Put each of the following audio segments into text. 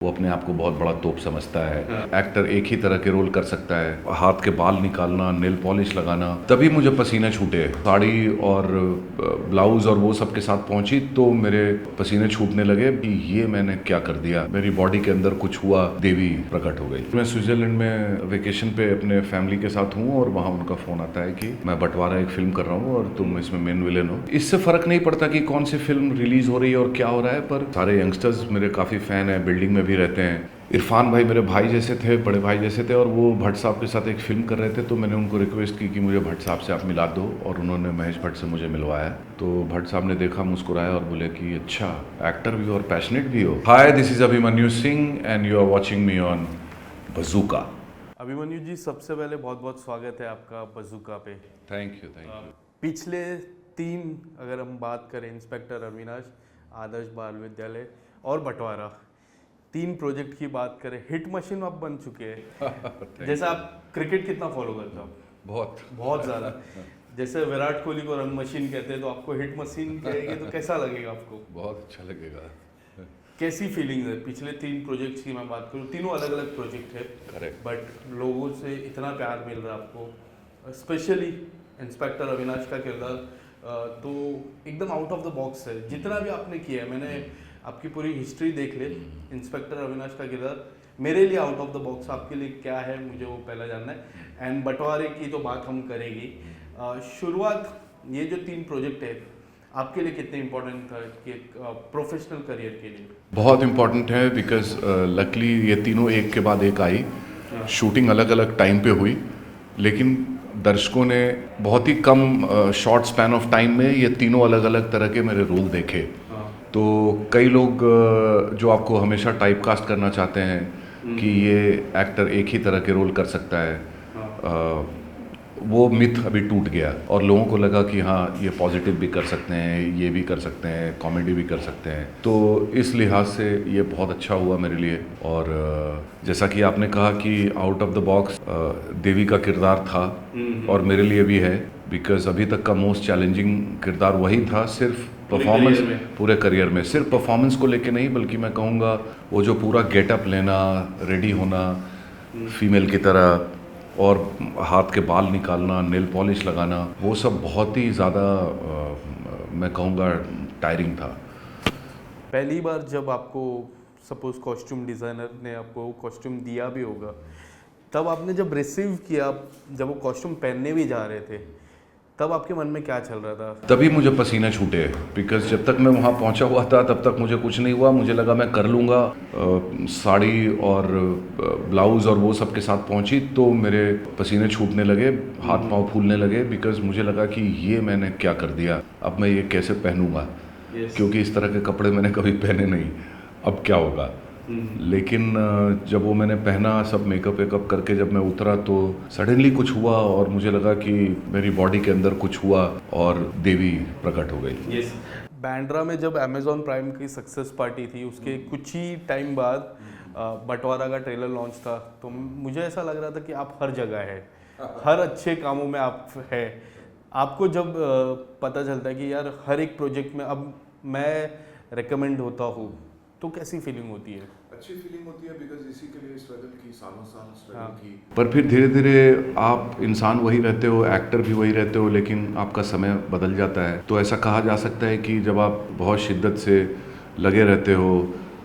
वो अपने आप को बहुत बड़ा तोप समझता है। एक्टर एक ही तरह के रोल कर सकता है, हाथ के बाल निकालना, नेल पॉलिश लगाना, तभी मुझे पसीने छूटे। साड़ी और ब्लाउज और वो सब के साथ पहुंची तो मेरे पसीने छूटने लगे कि ये मैंने क्या कर दिया, मेरी बॉडी के अंदर कुछ हुआ, देवी प्रकट हो गई। मैं स्विट्जरलैंड में वेकेशन पे अपने फैमिली के साथ हूँ और वहाँ उनका फोन आता है कि मैं बंटवारा एक फिल्म कर रहा हूँ और तुम इसमें मेन विलेन हो। इससे फर्क नहीं पड़ता कि कौन सी फिल्म रिलीज हो रही है और क्या हो रहा है, पर सारे यंगस्टर्स मेरे काफी फैन है, बिल्डिंग में भी रहते हैं। इरफान भाई मेरे भाई जैसे थे, बड़े भाई जैसे थे, और वो भट्ट साहब के साथ एक फिल्म कर रहे थे, तो मैंने उनको रिक्वेस्ट की कि मुझे भट्ट साहब से आप मिला दो, और उन्होंने महेश भट्ट से मुझे मिलवाया। तो भट्ट साहब ने देखा, मुस्कुराया और बोले कि अच्छा, एक्टर भी हो और पैशनेट भी हो। Hi, this is Abhimanyu Singh and you are watching me on Bazooka. Abhimanyu ji, सबसे पहले बहुत बहुत स्वागत है आपका बज़ूका पे। Thank you, thank you. पिछले 3 अगर हम बात करें, इंस्पेक्टर अविनाश, आदर्श बाल विद्यालय और बंटवारा, 3 प्रोजेक्ट की बात करें, हिट मशीन आप बन चुके हैं। जैसे आप क्रिकेट कितना फॉलो करते हो? बहुत बहुत ज़्यादा। जैसे विराट कोहली को रन मशीन कहते हैं, तो आपको हिट मशीन कहेंगे तो कैसा लगेगा आपको? बहुत अच्छा लगेगा। कैसी फीलिंग है? पिछले 3 प्रोजेक्ट्स की मैं बात करूँ, तीनों अलग अलग प्रोजेक्ट है, करेक्ट। बट लोगों से इतना प्यार मिल रहा है आपको, स्पेशली इंस्पेक्टर अविनाश का किरदार तो एकदम आउट ऑफ द बॉक्स है। जितना भी आपने किया है, मैंने आपकी पूरी हिस्ट्री देख ली। इंस्पेक्टर अविनाश का किरदार मेरे लिए आउट ऑफ द बॉक्स, आपके लिए क्या है मुझे वो पहला जानना है। एंड बंटवारे की तो बात हम करेंगे। शुरुआत, ये जो 3 प्रोजेक्ट है आपके लिए कितने इम्पोर्टेंट था कि प्रोफेशनल करियर के लिए? बहुत इम्पोर्टेंट है, बिकॉज लकली ये तीनों एक के बाद एक आई। शूटिंग अलग अलग टाइम पे हुई, लेकिन दर्शकों ने बहुत ही कम शॉर्ट स्पैन ऑफ टाइम में ये तीनों अलग अलग तरह के मेरे रोल देखे। तो कई लोग जो आपको हमेशा टाइप कास्ट करना चाहते हैं कि ये एक्टर एक ही तरह के रोल कर सकता है, वो मिथ अभी टूट गया और लोगों को लगा कि हाँ, ये पॉजिटिव भी कर सकते हैं, ये भी कर सकते हैं, कॉमेडी भी कर सकते हैं। तो इस लिहाज से ये बहुत अच्छा हुआ मेरे लिए। और जैसा कि आपने कहा कि आउट ऑफ द बॉक्स देवी का किरदार था और मेरे लिए भी है, बिकॉज अभी तक का मोस्ट चैलेंजिंग किरदार वही था। सिर्फ परफॉर्मेंस, पूरे करियर में सिर्फ परफॉर्मेंस को लेके नहीं, बल्कि मैं कहूँगा वो जो पूरा गेटअप लेना, रेडी होना फीमेल की तरह, और हाथ के बाल निकालना, नेल पॉलिश लगाना, वो सब बहुत ही ज़्यादा मैं कहूँगा टायरिंग था। पहली बार जब आपको सपोज कॉस्ट्यूम डिज़ाइनर ने आपको कॉस्ट्यूम दिया भी होगा, तब आपने जब रिसीव किया, जब वो कॉस्ट्यूम पहनने भी जा रहे थे, तब आपके मन में क्या चल रहा था? तभी मुझे पसीने छूटे, बिकॉज जब तक मैं वहाँ पहुँचा हुआ था तब तक मुझे कुछ नहीं हुआ। मुझे लगा मैं कर लूँगा। साड़ी और ब्लाउज और वो सब के साथ पहुँची तो मेरे पसीने छूटने लगे, हाथ पाँव फूलने लगे, बिकॉज मुझे लगा कि ये मैंने क्या कर दिया, अब मैं ये कैसे पहनूँगा। क्योंकि इस तरह के कपड़े मैंने कभी पहने नहीं, अब क्या होगा। लेकिन जब वो मैंने पहना, सब मेकअप वेकअप करके जब मैं उतरा, तो सडनली कुछ हुआ और मुझे लगा कि मेरी बॉडी के अंदर कुछ हुआ और देवी प्रकट हो गई। बांद्रा में जब अमेजॉन प्राइम की सक्सेस पार्टी थी, उसके कुछ ही टाइम बाद बंटवारा का ट्रेलर लॉन्च था, तो मुझे ऐसा लग रहा था कि आप हर जगह है, हर अच्छे कामों में आप है। आपको जब पता चलता है कि यार हर एक प्रोजेक्ट में अब मैं रिकमेंड होता हूँ, तो कैसी फीलिंग होती है? अच्छी फीलिंग होती है, बिकॉज इसी के लिए स्ट्रगल की, सालों साल स्ट्रगल की। पर फिर धीरे धीरे आप इंसान वही रहते हो, एक्टर भी वही रहते हो, लेकिन आपका समय बदल जाता है। तो ऐसा कहा जा सकता है कि जब आप बहुत शिद्दत से लगे रहते हो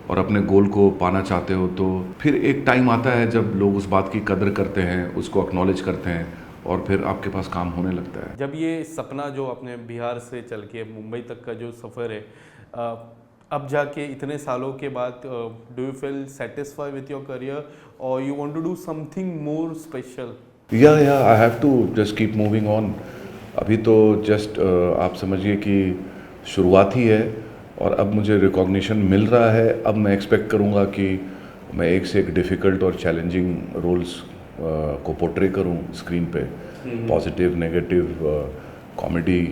और अपने गोल को पाना चाहते हो, तो फिर एक टाइम आता है जब लोग उस बात की कदर करते हैं, उसको एक्नॉलेज करते हैं, और फिर आपके पास काम होने लगता है। जब ये सपना जो अपने बिहार से चल के मुंबई तक का जो सफ़र है, अब जाके इतने सालों के बाद, do you feel satisfied with your career और you want to do something more special? या I have to just keep moving on. अभी तो जस्ट आप समझिए कि शुरुआत ही है, और अब मुझे रिकॉग्निशन मिल रहा है। अब मैं एक्सपेक्ट करूँगा कि मैं एक से एक डिफ़िकल्ट और चैलेंजिंग रोल्स को पोर्ट्रे करूँ स्क्रीन पे, पॉजिटिव, नेगेटिव, कॉमेडी,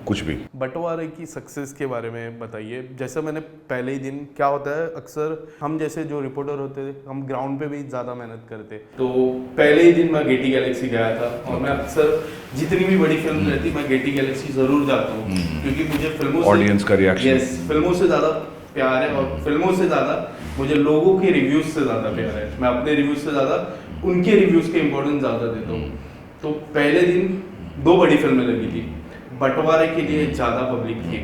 कुछ भी। बंटवारे की सक्सेस के बारे में बताइए। जैसे मैंने पहले ही दिन, क्या होता है अक्सर हम जैसे जो रिपोर्टर होते थे, हम ग्राउंड पे भी ज़्यादा मेहनत करते, तो पहले ही दिन मैं गेटी गैलेक्सी गया था, और मैं अक्सर जितनी भी बड़ी फिल्म रहती मैं गेटी गैलेक्सी ज़रूर जाता हूँ, क्योंकि मुझे फिल्मों से, ऑडियंस का रिएक्शन, फिल्मों से ज़्यादा प्यार है, और फिल्मों से ज़्यादा मुझे लोगों के रिव्यूज़ से ज़्यादा प्यार है, मैं अपने रिव्यूज़ से ज़्यादा उनके रिव्यूज़ के इम्पोर्टेंस ज़्यादा देता हूँ। तो पहले दिन 2 बड़ी फिल्में लगी थी, बंटवारे के लिए ज़्यादा पब्लिक थी,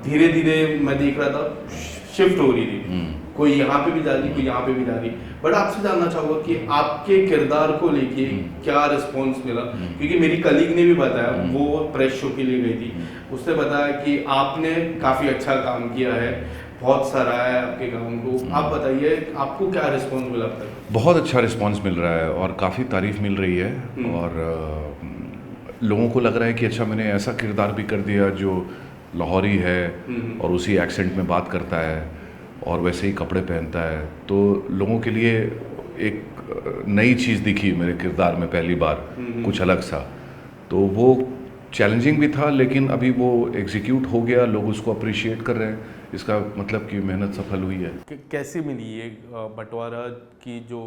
धीरे धीरे मैं देख रहा था शिफ्ट हो रही थी, कोई यहाँ पे भी जा रही, कोई यहाँ पे भी जा रही। बट आपसे जानना चाहूँगा कि आपके किरदार को लेके क्या रिस्पॉन्स मिला, क्योंकि मेरी कलीग ने भी बताया, वो प्रेस शो के लिए गई थी, उसने बताया कि आपने काफ़ी अच्छा काम किया है, बहुत सराहा है आपके काम को। आप बताइए आपको क्या रिस्पॉन्स मिला अब तक? बहुत अच्छा रिस्पांस मिल रहा है और काफ़ी तारीफ़ मिल रही है और लोगों को लग रहा है कि अच्छा मैंने ऐसा किरदार भी कर दिया जो लाहौरी है और उसी एक्सेंट में बात करता है और वैसे ही कपड़े पहनता है, तो लोगों के लिए एक नई चीज़ दिखी मेरे किरदार में पहली बार, कुछ अलग सा। तो वो चैलेंजिंग भी था, लेकिन अभी वो एग्जीक्यूट हो गया, लोग उसको अप्रिशिएट कर रहे हैं, इसका मतलब कि मेहनत सफल हुई है। कैसे मिली ये बंटवारा की जो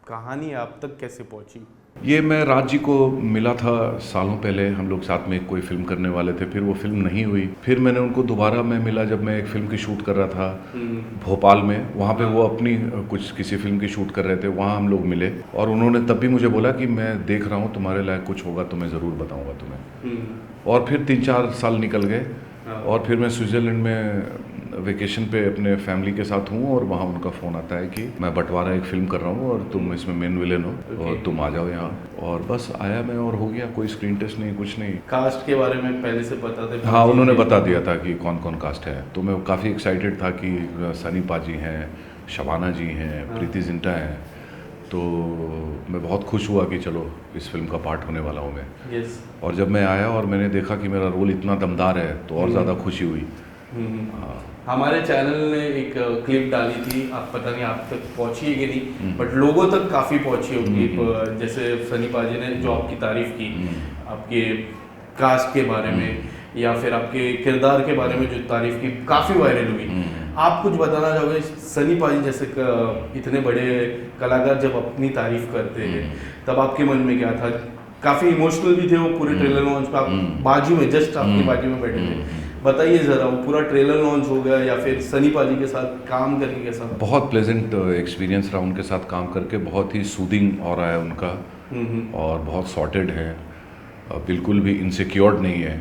कहानी है आप तक कैसे पहुंची? ये मैं राज जी को मिला था सालों पहले, हम लोग साथ में कोई फिल्म करने वाले थे, फिर वो फिल्म नहीं हुई, फिर मैंने उनको दोबारा मैं मिला जब मैं एक फिल्म की शूट कर रहा था भोपाल में, वहाँ पे वो अपनी किसी फिल्म की शूट कर रहे थे, वहाँ हम लोग मिले और उन्होंने तब भी मुझे बोला कि मैं देख रहा हूँ तुम्हारे लायक कुछ होगा तो मैं ज़रूर बताऊँगा तुम्हें। और फिर 3-4 साल निकल गए और फिर मैं स्विट्ज़रलैंड में वेकेशन पे अपने फैमिली के साथ हूँ और वहाँ उनका फ़ोन आता है कि मैं बंटवारा एक फ़िल्म कर रहा हूँ और तुम इसमें मेन विलेन हो और तुम आ जाओ यहाँ। और बस आया मैं और हो गया, कोई स्क्रीन टेस्ट नहीं, कुछ नहीं। कास्ट के बारे में पहले से पता था? हाँ, उन्होंने बता दिया था कि कौन कौन कास्ट है, तो मैं काफ़ी एक्साइटेड था कि सनी पाजी हैं, शबाना जी हैं, प्रीति जिंटा हैं, तो मैं बहुत खुश हुआ कि चलो इस फिल्म का पार्ट होने वाला हूँ मैं। और जब मैं आया और मैंने देखा कि मेरा रोल इतना दमदार है तो और ज़्यादा खुशी हुई। हमारे चैनल ने एक क्लिप डाली थी, आप पता नहीं आप तक पहुंची है कि नहीं, बट लोगों तक काफ़ी पहुंची होगी। जैसे सनी पाजी ने जो आपकी तारीफ की, आपके कास्ट के बारे में या फिर आपके किरदार के बारे में जो तारीफ की, काफ़ी वायरल हुई। आप कुछ बताना चाहोगे? सनी पाजी जैसे इतने बड़े कलाकार जब अपनी तारीफ करते हैं तब आपके मन में क्या था? काफ़ी इमोशनल भी थे वो पूरे ट्रेलर लॉन्च पे, आप बाजू में जस्ट आपकी बाजू में बैठे थे। बताइए ज़रा, वो पूरा ट्रेलर लॉन्च हो गया या फिर सनी पाजी के साथ काम करके कैसा? बहुत प्लेजेंट एक्सपीरियंस रहा उनके साथ काम करके, बहुत ही सूदिंग और है उनका और बहुत सॉर्टेड है, बिल्कुल भी इनसिक्योर्ड नहीं है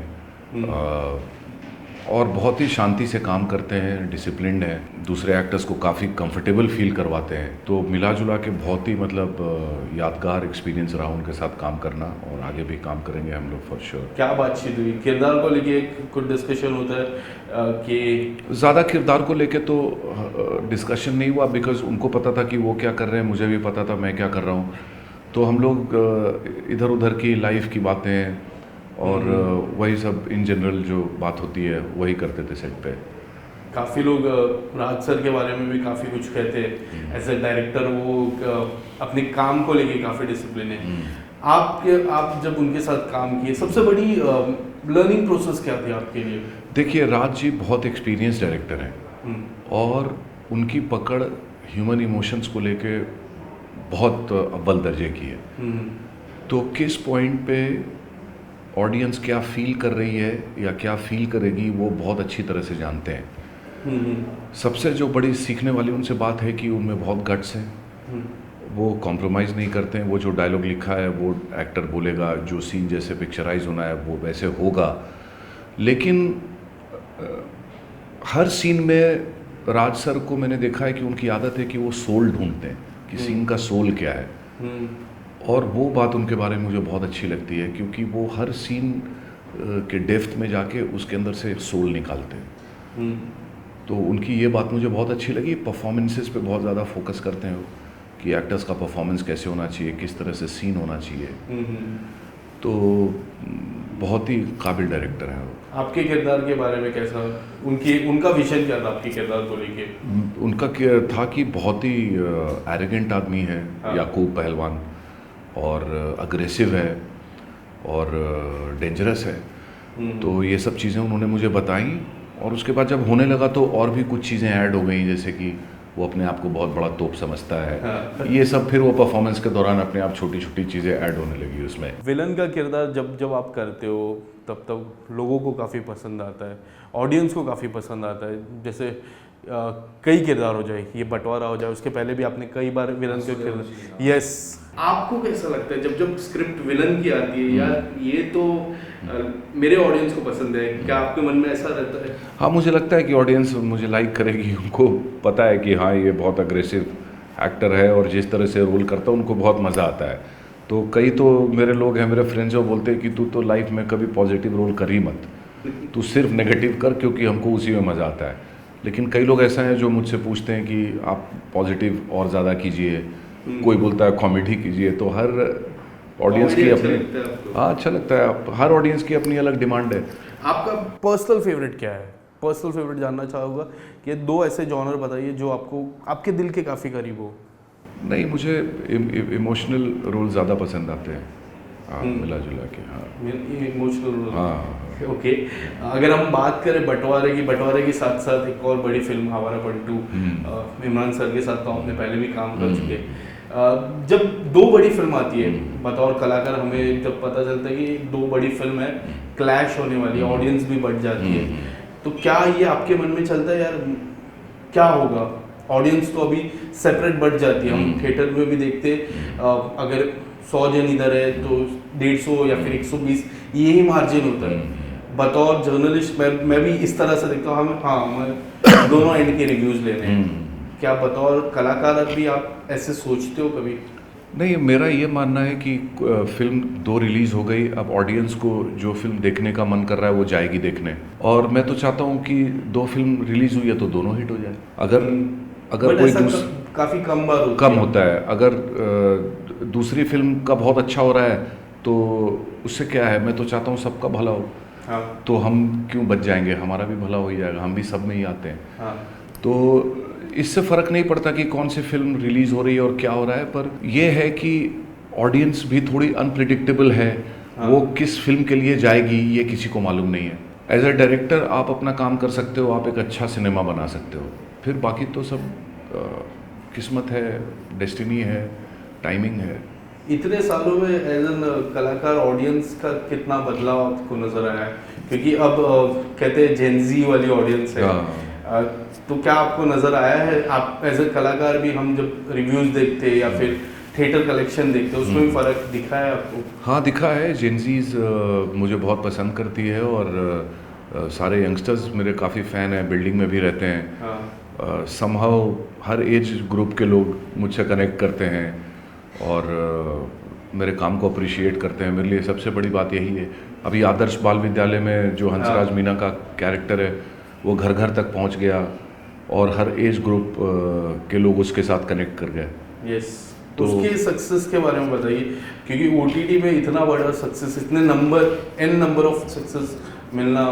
और बहुत ही शांति से काम करते हैं, डिसिप्लिन्ड है, दूसरे एक्टर्स को काफ़ी कंफर्टेबल फील करवाते हैं। तो मिला जुला के बहुत ही मतलब यादगार एक्सपीरियंस रहा उनके साथ काम करना और आगे भी काम करेंगे हम लोग फॉर श्योर। क्या बातचीत हुई किरदार को लेके? कुछ डिस्कशन होता है कि ज़्यादा किरदार को लेके तो डिस्कशन नहीं हुआ, बिकॉज उनको पता था कि वो क्या कर रहे हैं, मुझे भी पता था मैं क्या कर रहा हूँ, तो हम लोग इधर उधर की लाइफ की बातें और वही सब इन जनरल जो बात होती है वही करते थे सेट पे। काफ़ी लोग राज सर के बारे में भी काफ़ी कुछ कहते हैं, एज ए डायरेक्टर वो अपने काम को लेके काफ़ी डिसिप्लिन है। आप जब उनके साथ काम किए, सबसे बड़ी लर्निंग प्रोसेस क्या थी आपके लिए? देखिए, राज जी बहुत एक्सपीरियंस डायरेक्टर हैं और उनकी पकड़ ह्यूमन इमोशंस को लेके बहुत अव्वल दर्जे की है। तो किस पॉइंट पे ऑडियंस क्या फील कर रही है या क्या फील करेगी वो बहुत अच्छी तरह से जानते हैं। सबसे जो बड़ी सीखने वाली उनसे बात है कि उनमें बहुत गट्स है, वो कॉम्प्रोमाइज़ नहीं करते हैं, वो जो डायलॉग लिखा है वो एक्टर बोलेगा, जो सीन जैसे पिक्चराइज होना है वो वैसे होगा। लेकिन हर सीन में राज सर को मैंने देखा है कि उनकी आदत है कि वो सोल ढूंढते हैं कि सीन का सोल क्या है, और वो बात उनके बारे में मुझे बहुत अच्छी लगती है क्योंकि वो हर सीन के डेप्थ में जाके उसके अंदर से सोल निकालते हैं। तो उनकी ये बात मुझे बहुत अच्छी लगी। परफॉर्मेंसेस पे बहुत ज़्यादा फोकस करते हैं कि एक्टर्स का परफॉर्मेंस कैसे होना चाहिए, किस तरह से सीन होना चाहिए। तो बहुत ही काबिल डायरेक्टर हैं वो। आपके किरदार के बारे में कैसा, उनका विजन क्या था आपके किरदार को लेके? उनका क्या था कि बहुत ही एरोगेंट आदमी है, याकूब पहलवान, और अग्रेसिव है और डेंजरस है। तो ये सब चीज़ें उन्होंने मुझे बताई और उसके बाद जब होने लगा तो और भी कुछ चीज़ें ऐड हो गई, जैसे कि वो अपने आप को बहुत बड़ा तोप समझता है। ये सब फिर वो परफॉर्मेंस के दौरान अपने आप छोटी छोटी चीज़ें ऐड होने लगी उसमें। विलन का किरदार जब आप करते हो तब लोगों को काफ़ी पसंद आता है, ऑडियंस को काफ़ी पसंद आता है। जैसे कई किरदार हो जाए, ये बंटवारा हो जाए, उसके पहले भी आपने कई बार विलन के किरदार। यस, आपको कैसा लगता है जब जब स्क्रिप्ट विलन की आती है, यार ये तो मेरे ऑडियंस को पसंद है, क्या आपके मन में ऐसा रहता है? हाँ, मुझे लगता है कि ऑडियंस मुझे लाइक करेगी, उनको पता है कि हाँ ये बहुत अग्रेसिव एक्टर है और जिस तरह से रोल करता है उनको बहुत मज़ा आता है। तो कई तो मेरे लोग हैं, मेरे फ्रेंड्स, जो बोलते हैं कि तू तो लाइफ में कभी पॉजिटिव रोल कर ही मत, तू सिर्फ नेगेटिव कर, क्योंकि हमको उसी में मज़ा आता है। लेकिन कई लोग ऐसा हैं जो मुझसे पूछते हैं कि आप पॉजिटिव और ज़्यादा कीजिए, कोई बोलता है कॉमेडी कीजिए। तो हर ऑडियंस की अपनी, हाँ अच्छा लगता है, हर ऑडियंस की अपनी अलग डिमांड है। आपका पर्सनल फेवरेट क्या है? पर्सनल फेवरेट जानना चाहूँगा कि 2 ऐसे जॉनर बताइए जो आपको आपके दिल के काफ़ी करीब हो। नहीं, मुझे इमोशनल रोल ज़्यादा पसंद आते हैं, हाँ, मिला जुला के। हाँ, इमोशनल रोल। हाँ, ओके, अगर हम बात करें बंटवारे के साथ साथ एक और बड़ी फिल्म आवारापन 2, इमरान सर के साथ तो आपने पहले भी काम कर चुके। जब 2 बड़ी फिल्म आती है, बतौर कलाकार हमें जब पता चलता है कि 2 बड़ी फिल्म है, क्लैश होने वाली है, ऑडियंस भी बढ़ जाती है, तो क्या ये आपके मन में चलता है यार क्या होगा? ऑडियंस तो अभी सेपरेट बढ़ जाती है, हम थिएटर में भी देखते अगर 100 जन इधर है तो 150 या फिर 120 यही मार्जिन होता है। बतौर जर्नलिस्ट मैं भी इस तरह से देखता हूँ, हाँ मैं दोनों एंड के रिव्यूज लेने हैं। क्या बतौर कलाकार भी आप ऐसे सोचते हो कभी? नहीं, मेरा ये मानना है कि फिल्म 2 रिलीज़ हो गई, अब ऑडियंस को जो फिल्म देखने का मन कर रहा है वो जाएगी देखने, और मैं तो चाहता हूँ कि 2 फिल्म रिलीज़ हुई है तो दोनों हिट हो जाए। अगर कोई काफ़ी कम बार कम होता है, अगर दूसरी फिल्म का बहुत अच्छा हो रहा है तो उससे क्या है, मैं तो चाहता हूँ सबका भला हो। हाँ। तो हम क्यों बच जाएंगे, हमारा भी भला हो ही जाएगा, हम भी सब में ही आते हैं। हाँ। तो इससे फ़र्क नहीं पड़ता कि कौन सी फिल्म रिलीज़ हो रही है और क्या हो रहा है, पर यह है कि ऑडियंस भी थोड़ी अनप्रिडिक्टेबल है। हाँ। वो किस फिल्म के लिए जाएगी ये किसी को मालूम नहीं है। एज अ डायरेक्टर आप अपना काम कर सकते हो, आप एक अच्छा सिनेमा बना सकते हो, फिर बाकी तो सब किस्मत है, डेस्टिनी है, टाइमिंग है। इतने सालों में एज एन कलाकार ऑडियंस का कितना बदलाव आपको नजर आया है? क्योंकि अब कहते हैं जेनजी वाली ऑडियंस है, तो क्या आपको नजर आया है, आप एज ए कलाकार भी, हम जब रिव्यूज देखते हैं या फिर थिएटर कलेक्शन देखते हैं, उसमें भी फर्क दिखा है आपको? हाँ, दिखा है। जेनजीज मुझे बहुत पसंद करती है और सारे यंगस्टर्स मेरे काफ़ी फ़ैन हैं, बिल्डिंग में भी रहते हैं। हाँ। समहाउ हर एज ग्रुप के लोग मुझसे कनेक्ट करते हैं और मेरे काम को अप्रिशिएट करते हैं। मेरे लिए सबसे बड़ी बात यही है। अभी आदर्श बाल विद्यालय में जो हंसराज मीना का कैरेक्टर है वो घर घर तक पहुंच गया और हर एज ग्रुप के लोग उसके साथ कनेक्ट कर गए। यस, तो उसके सक्सेस के बारे में बताइए, क्योंकि OTT में इतना बड़ा सक्सेस, इतने नंबर ऑफ सक्सेस मिलना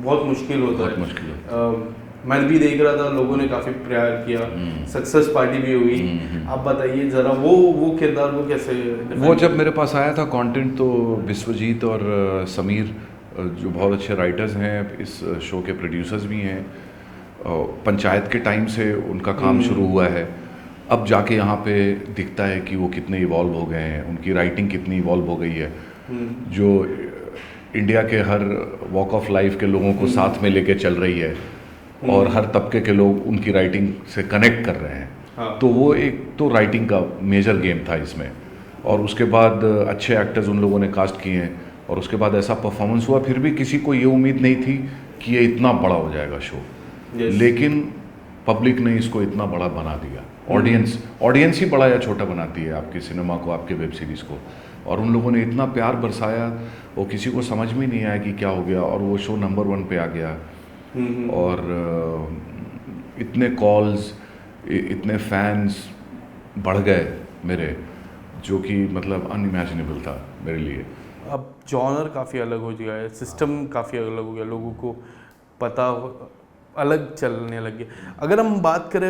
बहुत मुश्किल होता है। बहुत मुश्किल है। मैं भी देख रहा था, लोगों ने काफ़ी प्यार किया, सक्सेस पार्टी भी हुई। आप बताइए ज़रा वो किरदार को कैसे? वो जब मेरे पास आया था कंटेंट, तो विश्वजीत और समीर जो बहुत अच्छे राइटर्स हैं, इस शो के प्रोड्यूसर्स भी हैं, पंचायत के टाइम से उनका काम शुरू हुआ है। अब जाके यहाँ पे दिखता है कि वो कितने इवॉल्व हो गए हैं, उनकी राइटिंग कितनी इवॉल्व हो गई है, जो इंडिया के हर वॉक ऑफ लाइफ के लोगों को साथ में लेके चल रही है और हर तबके के लोग उनकी राइटिंग से कनेक्ट कर रहे हैं। हाँ। तो वो एक तो राइटिंग का मेजर गेम था इसमें, और उसके बाद अच्छे एक्टर्स उन लोगों ने कास्ट किए हैं और उसके बाद ऐसा परफॉर्मेंस हुआ। फिर भी किसी को ये उम्मीद नहीं थी कि ये इतना बड़ा हो जाएगा शो। लेकिन पब्लिक ने इसको इतना बड़ा बना दिया। ऑडियंस ही बड़ा या छोटा बनाती है आपके सिनेमा को, आपके वेब सीरीज़ को, और उन लोगों ने इतना प्यार बरसाया, वो किसी को समझ में नहीं आया कि क्या हो गया, और वो शो नंबर 1 पे आ गया। और इतने कॉल्स, इतने फैंस बढ़ गए मेरे, जो कि मतलब अनइमेजिनेबल था मेरे लिए। अब जॉनर काफ़ी अलग हो गया है, सिस्टम काफ़ी अलग हो गया, लोगों को पता अलग चलने लग गया। अगर हम बात करें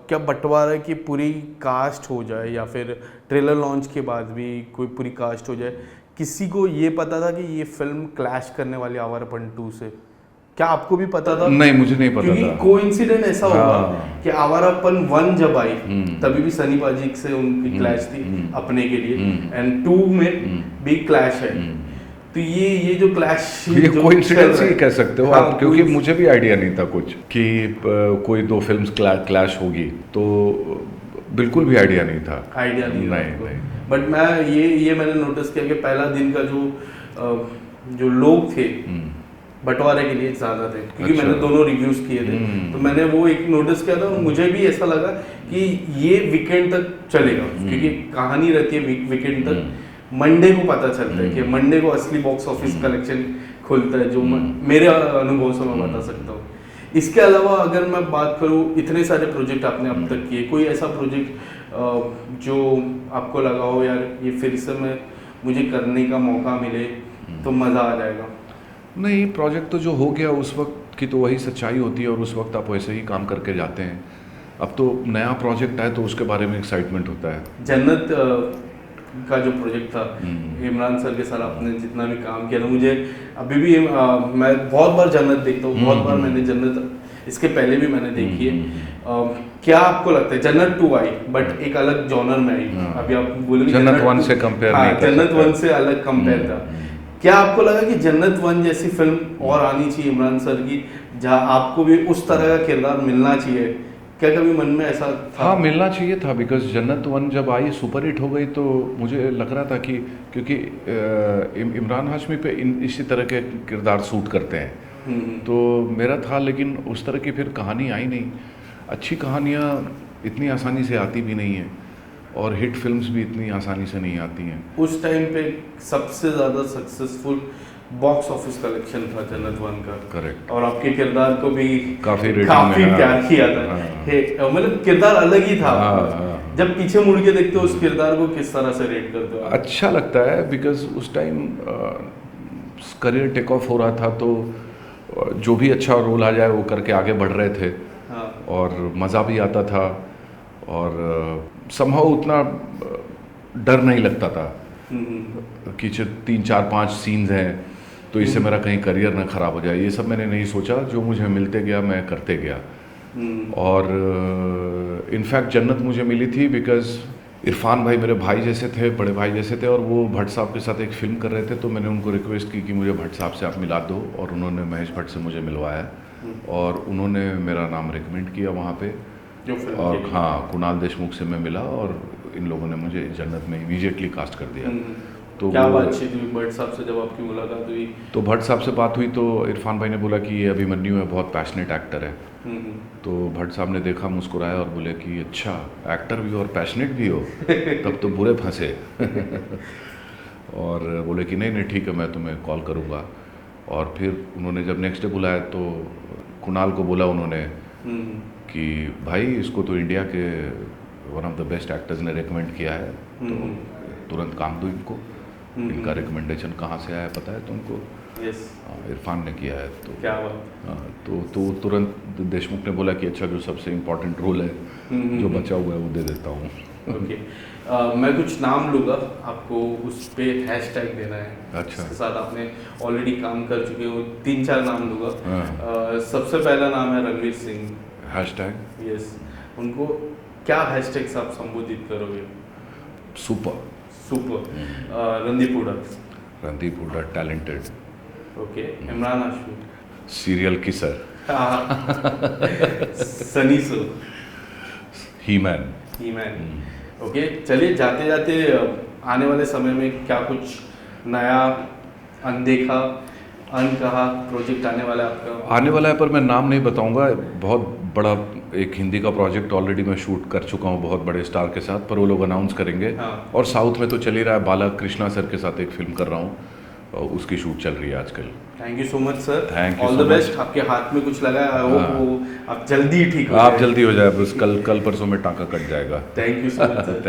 क्या बंटवारा की पूरी कास्ट हो जाए या फिर ट्रेलर लॉन्च के बाद भी कोई पूरी कास्ट हो जाए, किसी को ये पता था कि ये फिल्म क्लैश करने वाली आवारापन 2 से? क्या आपको भी पता था? नहीं, मुझे नहीं पता था। कोइंसिडेंट ऐसा होगा कि आवारापन 1 जब आई तभी भी सनी पाजी से उनकी क्लैश थी अपने के लिए, एंड 2 में भी क्लैश है। तो ये जो क्लैश, ये कोइंसिडेंस ही कह सकते हो आप, क्योंकि कोई- मुझे भी आइडिया नहीं था कुछ कि कोई दो फिल्म्स क्लैश होगी, तो बिल्कुल भी आइडिया नहीं था। आइडिया नहीं नहीं। बट मैं ये मैंने नोटिस किया कि पहला दिन का जो लोग थे बंटवारे के लिए ज़्यादा थे, क्योंकि अच्छा। मैंने दोनों रिव्यूज़ किए थे, तो मैंने वो एक नोटिस किया था और मुझे भी ऐसा लगा कि ये वीकेंड तक चलेगा, क्योंकि कहानी रहती है वीकेंड तक, मंडे को पता चलता है कि मंडे को असली बॉक्स ऑफिस कलेक्शन खुलता है, जो मेरे अनुभव से मैं बता सकता हूँ। इसके अलावा अगर मैं बात करूँ, इतने सारे प्रोजेक्ट आपने अब तक किए, कोई ऐसा प्रोजेक्ट जो आपको लगा हो यार ये फिर से मुझे करने का मौका मिले तो मज़ा आ जाएगा? नहीं, प्रोजेक्ट तो जो हो गया उस वक्त की तो वही सच्चाई होती है, और उस वक्त आप वैसे ही काम करके जाते हैं। अब तो नया प्रोजेक्ट आए तो उसके बारे में एक्साइटमेंट होता है। जन्नत का जो प्रोजेक्ट था इमरान सर के साथ आपने जितना भी काम किया था, मुझे अभी भी मैं बहुत बार जन्नत देखता हूँ, बहुत बार मैंने जन्नत इसके पहले भी मैंने देखी है। क्या आपको लगता है, जन्नत 2 आई बट एक अलग जॉनर में आई, अभी आप बोलोगे जन्नत 1 से कंपेयर नहीं कर जन्नत सकते। 1 से अलग कंपेयर था, क्या आपको लगा कि जन्नत 1 जैसी फिल्म और आनी चाहिए इमरान सर की, जहाँ आपको भी उस तरह का किरदार मिलना चाहिए? क्या कभी मन में ऐसा था? हाँ, मिलना चाहिए था, बिकॉज जन्नत 1 जब आई सुपर हिट हो गई, तो मुझे लग रहा था कि क्योंकि इमरान हाशमी पे इसी तरह के किरदार सूट करते हैं, तो मेरा था, लेकिन उस तरह की फिर कहानी आई नहीं। अच्छी कहानियाँ इतनी आसानी से आती भी नहीं हैं, और हिट फिल्म्स भी इतनी आसानी से नहीं आती हैं। उस टाइम पे सबसे ज़्यादा सक्सेसफुल बॉक्स ऑफिस कलेक्शन था जन्नत 1 का। करेक्ट। और आपके किरदार को भी काफी प्यार किया था। हाँ। मतलब किरदार अलग ही था। हाँ। जब पीछे मुड़ के देखते हो उस किरदार को, किस तरह से रेट करते हो? अच्छा लगता है, बिकॉज उस टाइम करियर टेक ऑफ हो रहा था, तो जो भी अच्छा रोल आ जाए वो करके आगे बढ़ रहे थे। हाँ। और मज़ा भी आता था, और समहाउ उतना डर नहीं लगता था कि 3 4 5 सीन्स हैं तो इससे मेरा कहीं करियर ना ख़राब हो जाए। ये सब मैंने नहीं सोचा, जो मुझे मिलते गया मैं करते गया। और इनफैक्ट जन्नत मुझे मिली थी बिकॉज़ इरफान भाई मेरे भाई जैसे थे, बड़े भाई जैसे थे, और वो भट्ट साहब के साथ एक फ़िल्म कर रहे थे, तो मैंने उनको रिक्वेस्ट की कि मुझे भट्ट साहब से आप मिला दो, और उन्होंने महेश भट्ट से मुझे मिलवाया, और उन्होंने मेरा नाम रिकमेंड किया वहाँ पे। और हाँ, कुणाल देशमुख से मैं मिला, और इन लोगों ने मुझे जन्नत में इमीडिएटली कास्ट कर दिया। तो क्या बातचीत हुई भट्ट साहब से जब आपकी मुलाकात हुई? तो भट्ट साहब से बात हुई तो इरफान भाई ने बोला कि ये अभिमन्यु है, बहुत पैशनेट एक्टर है। तो भट्ट साहब ने देखा, मुस्कुराया और बोले कि अच्छा, एक्टर भी और पैशनेट भी हो, तब तो बुरे फंसे। और बोले कि नहीं ठीक है, मैं तुम्हें कॉल करूँगा। और फिर उन्होंने जब नेक्स्ट डे बुलाया तो कुणाल को बोला उन्होंने कि भाई इसको तो इंडिया के one of the best actors ने रिकमेंड किया है, तो तुरंत काम दो इनको। इनका रिकमेंडेशन कहाँ से आया पता है तुमको? यस। इरफान ने किया है। तो क्या बात। हाँ, तो तुरंत देशमुख ने बोला कि अच्छा, जो सबसे इम्पोर्टेंट रोल है जो बचा हुआ है वो दे देता हूँ। ओके। मैं कुछ नाम लूँगा, आपको उस पे हैशटैग देना है। अच्छा। इसके साथ आपने ऑलरेडी काम कर चुके हो, 3 4 नाम लूँगा। हाँ। सबसे पहला नाम है रणवीर सिंह। हैशटैग? यस। उनको क्या हैशटैग से आप संबोधित करोगे? Super. Randeep Hooda. Randeep Hooda talented. Okay. Emraan Hashmi. Serial kisser. Sunny so. He man. Okay, चलिए जाते जाते आने वाले समय में क्या कुछ नया, अनदेखा, अनकहा प्रोजेक्ट आने वाला है आपका? आने वाला है, पर मैं नाम नहीं बताऊंगा। बहुत बड़ा एक हिंदी का प्रोजेक्ट ऑलरेडी मैं शूट कर चुका हूँ बहुत बड़े स्टार के साथ, पर वो लोग अनाउंस करेंगे। हाँ। और साउथ में तो चल ही रहा है, बाला कृष्णा सर के साथ एक फिल्म कर रहा हूँ, उसकी शूट चल रही है आजकल। Thank you so much sir. Thank you all so the much. Best. आपके हाथ में कुछ लगा है, आई होप वो आप जल्दी ठीक हो आप जाए। जल्दी हो जाए, बस कल परसों में टाँका कट जाएगा। Thank you so much sir.